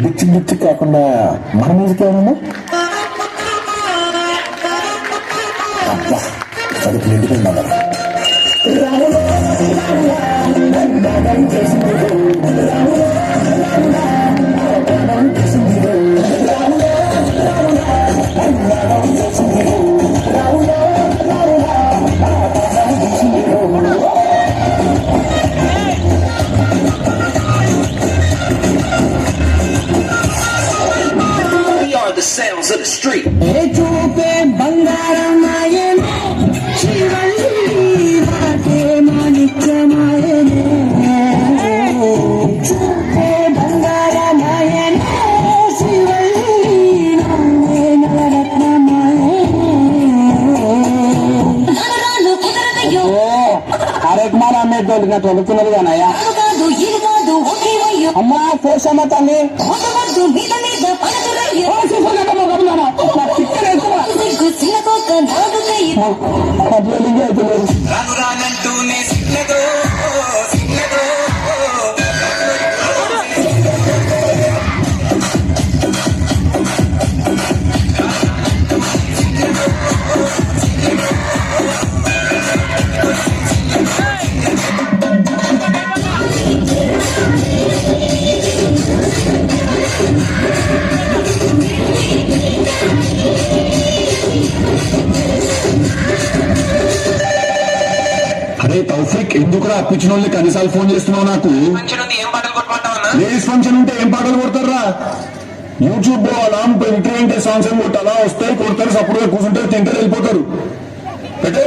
బుచ్చి బుచ్చి కాకుండా మన మ్యూజిక్ ఏమన్నా అబ్బా కడుపు నిండిపోయిందా sounds of the street. అరేకుమార్ అమ్మేటోళ్ళు నా తొలుతున్నది కానయ్యా అమ్మా పోషమ్మ తల్లి అరే తౌఫిక్ ఎందుకురా అప్పించిన వాళ్ళకి అన్నిసార్లు ఫోన్ చేస్తున్నావు నాకు లేడీస్ ఫంక్షన్ ఉంటే ఏం పాటలు కొడతారా యూట్యూబ్ లో అలా ఇంటి సాంగ్స్ ఏం కొట్టాలా వస్తాయి కొడతారు సపోర్ట్ కూర్చుంటారు తింటారు వెళ్ళిపోతారు పెట్టే